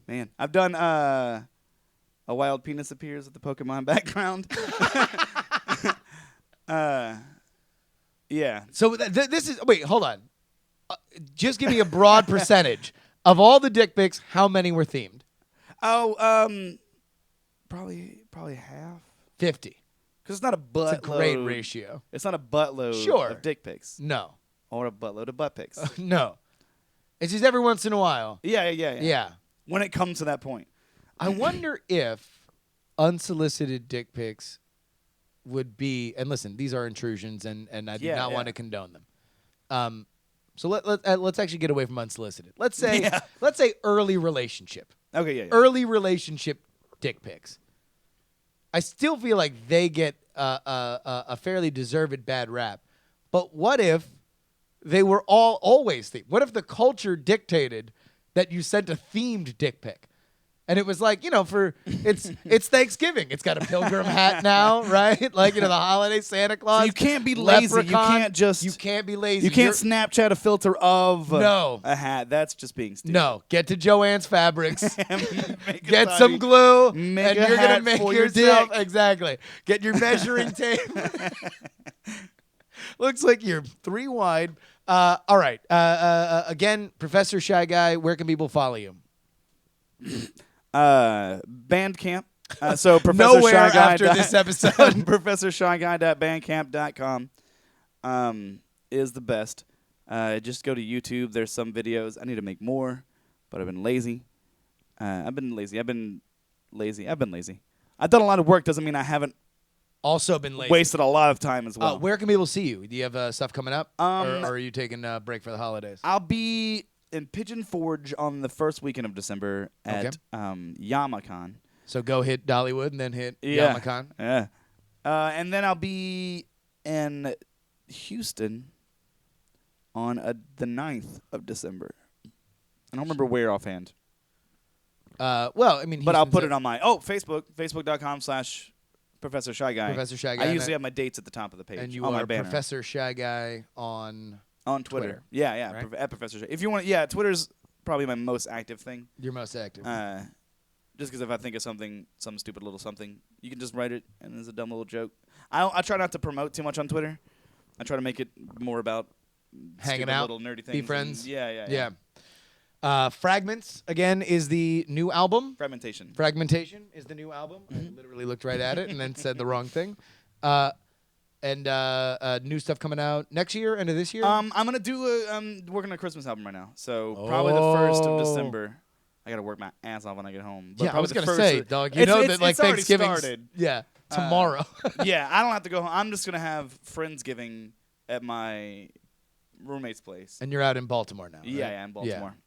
Man, I've done a wild penis appears with the Pokemon background. Yeah. So this is wait, hold on. Just give me a broad percentage of all the dick pics. How many were themed? Oh, probably half. 50. Because it's not a buttload. It's a great ratio. It's not a buttload Sure. of dick pics. No. Or a buttload of butt pics. No. It's just every once in a while. Yeah. When it comes to that point. I wonder if unsolicited dick pics would be, and listen, these are intrusions, and I do not want to condone them. So let's actually get away from unsolicited. Let's say early relationship. Okay, yeah. Early relationship dick pics. I still feel like they get a fairly deserved bad rap. But what if they were always themed? What if the culture dictated that you sent a themed dick pic? And it was like, it's Thanksgiving. It's got a pilgrim hat now, right? Like, the holiday Santa Claus. So you can't be lazy. Leprechaun. You can't be lazy. You can't Snapchat a filter of No. a hat. That's just being stupid. No. Get to Joann's Fabrics. Make a Get tiny- some glue. make and a you're going to hat make for your yourself. dick. Exactly. Get your measuring tape. Looks like you're 3 wide. All right. Again, Professor Shyguy, where can people follow you? Bandcamp. So Professor Nowhere Shyguy after this episode. ProfessorShyguy.bandcamp.com is the best. Just go to YouTube. There's some videos. I need to make more, but I've been lazy. I've been lazy. I've done a lot of work. Doesn't mean I haven't Also been lazy. wasted a lot of time as well. Where can people see you? Do you have stuff coming up? Or Um, are you taking a break for the holidays? I'll be in Pigeon Forge on the first weekend of December at YamaCon. So go hit Dollywood and then hit Yeah. Yamacon. Yeah. And then I'll be in Houston on the 9th of December. I don't remember where offhand. Well, I mean, But I'll Houston's put it on my Facebook.com/Professor Shyguy. Professor Shyguy. I usually have my dates at the top of the page. And you on are my banner. Professor Shyguy on Twitter. Yeah, right? at Professor Shyguy. If you want, Twitter's probably my most active thing. You're most active. Just because if I think of some stupid little something, you can just write it, and it's a dumb little joke. I try not to promote too much on Twitter. I try to make it more about hanging stupid out, little nerdy things. be friends. Yeah. Fragments again is the new album. Fragmentation is the new album. I literally looked right at it and then said the wrong thing. And new stuff coming out next year, end of this year. I'm gonna do working on a Christmas album right now, so probably the 1st of December. I gotta work my ass off when I get home. But yeah, I was gonna say, dog. You know that like Thanksgiving. Yeah, tomorrow. Yeah, I don't have to go home. I'm just gonna have Friendsgiving at my roommate's place. And you're out in Baltimore now. Yeah, right? yeah, in Baltimore. Yeah.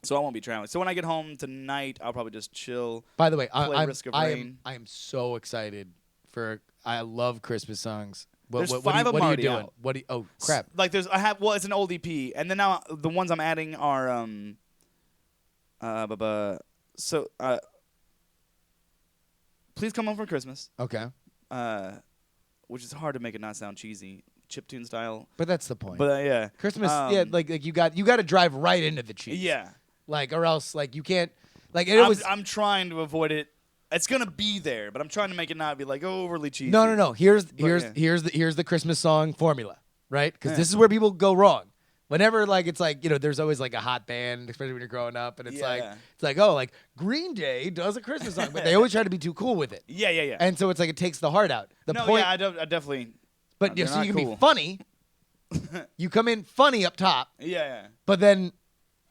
So I won't be traveling. So when I get home tonight, I'll probably just chill. By the way, Risk of Rain. I am so excited for. I love Christmas songs. There's 5 of them already doing? out. Oh crap! Like it's an old EP, and then now the ones I'm adding are Please Come Home for Christmas. Okay. Which is hard to make it not sound cheesy, chiptune style. But that's the point. But yeah, Christmas. Like you got to drive right into the cheese. Yeah. Like or else like you can't. Like I'm trying to avoid it. It's gonna be there, but I'm trying to make it not be like overly cheesy. No. Here's the Christmas song formula, right? Because this is where people go wrong. Whenever like it's like there's always like a hot band, especially when you're growing up, and it's like Green Day does a Christmas song, but they always try to be too cool with it. Yeah. And so it's like it takes the heart out. I definitely. But so you can be funny. You come in funny up top. Yeah. But then,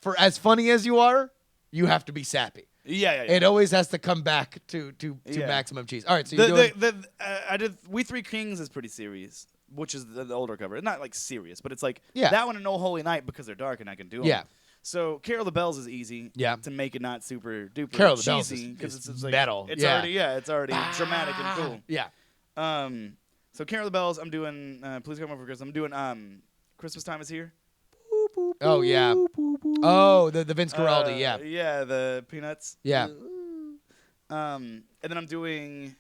for as funny as you are, you have to be sappy. Yeah. It always has to come back to maximum cheese. All right, so I did We Three Kings is pretty serious, which is the older cover. It's not like serious, but it's like Yeah. that one and No Holy Night because they're dark and I can do them. Yeah. So Carol the Bells is easy. Yeah. To make it not super duper Carol the cheesy Bells is it's like metal. It's Yeah. already dramatic and cool. Yeah. So Carol the Bells, I'm doing Please Come Over for Christmas. I'm doing Christmas Time Is Here. Oh yeah. Oh, the Vince Guaraldi. Yeah. Yeah, the Peanuts. Yeah. And then I'm doing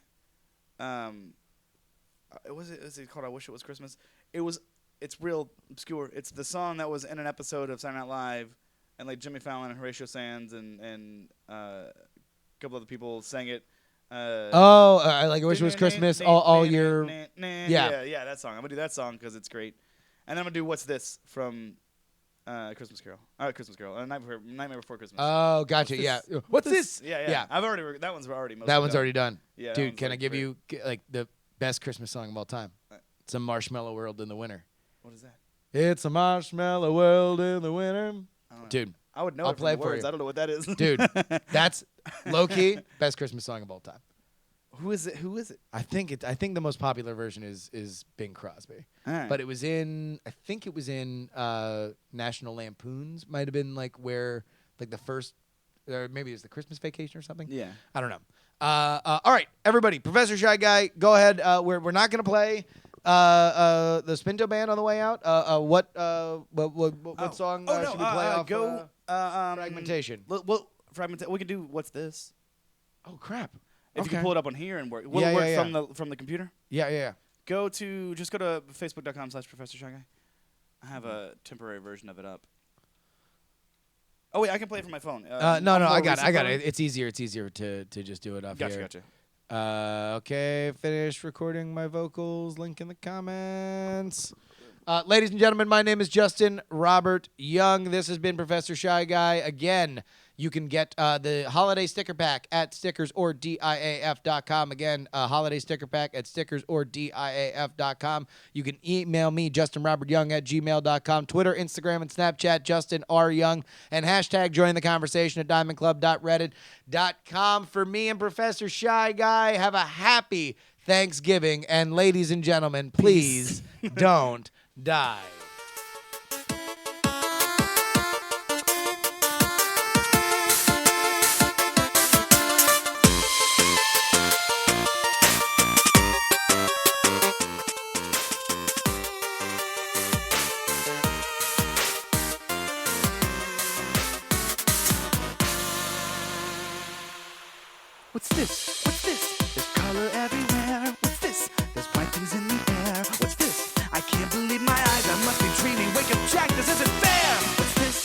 is it called I Wish It Was Christmas? It's real obscure. It's the song that was in an episode of Saturday Night Live, and like Jimmy Fallon and Horatio Sands and a couple other people sang it. I Wish It Was Christmas all year. Yeah, that song. I'm gonna do that song because it's great. And then I'm gonna do What's This from Christmas Carol. Nightmare Before Christmas. Oh, gotcha. What's this? Yeah. I've already that one's already mostly That one's done. already done. Yeah, dude, can I give you like the best Christmas song of all time? It's a Marshmallow World in the Winter. What is that? It's a marshmallow world in the winter. Dude, I would know I'll it from play the it for words. you. I don't know what that is. Dude, that's low-key best Christmas song of all time. Who is it? I think the most popular version is Bing Crosby. All right. But it was in National Lampoons might have been like where like the first or maybe it's the Christmas Vacation or something. Yeah. I don't know. All right, everybody, Professor Shyguy, go ahead. We're not gonna play the Spinto Band on the way out. What song should we play off? Fragmentation. Fragmentation. We can do What's This? Oh crap! If you can pull it up on here and work. Will Yeah, it work yeah. from the computer? Yeah. Go to facebook.com/Professor Shyguy. I have a temporary version of it up. Oh wait, I can play it from my phone. No, I got it. It's easier to just do it off here. Gotcha. Okay, finished recording my vocals. Link in the comments. Ladies and gentlemen, my name is Justin Robert Young. This has been Professor Shyguy. Again, you can get the holiday sticker pack at stickersordIAF.com. Again, holiday sticker pack at stickersordIAF.com. You can email me, justinrobertyoung@gmail.com. Twitter, Instagram, and Snapchat, Justin R. Young. And hashtag join the conversation at diamondclub.reddit.com. For me and Professor Shyguy, have a happy Thanksgiving. And ladies and gentlemen, please don't die. What's this? There's color everywhere. What's this? There's bright things in the air. What's this? I can't believe my eyes. I must be dreaming. Wake up, Jack. This isn't fair. What's this?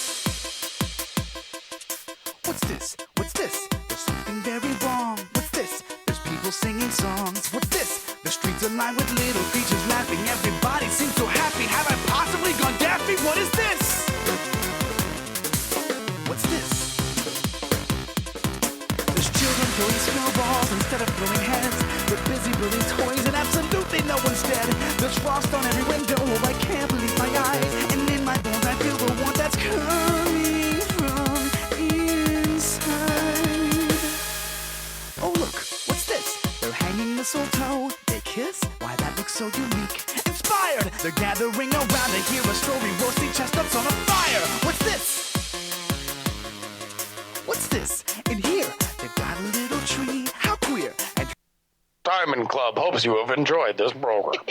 What's this? What's this? There's something very wrong. What's this? There's people singing songs. What's this? The streets are lined with little creatures laughing. Everybody seems so happy. Have I possibly gone daffy? What is this? What's this? There's children throwing snowballs instead of throwing heads. They're busy building toys and absolutely no one's dead. There's frost on every window. Oh, I can't believe my eyes. And in my bones I feel the warmth that's coming from inside. Oh, look, what's this? They're hanging mistletoe. They kiss? Why, that looks so unique. Inspired! They're gathering around to hear a story. Roasting chestnuts on a fire. What's this? What's this? In here, they've got a little tree. How queer. And Diamond Club hopes you have enjoyed this program.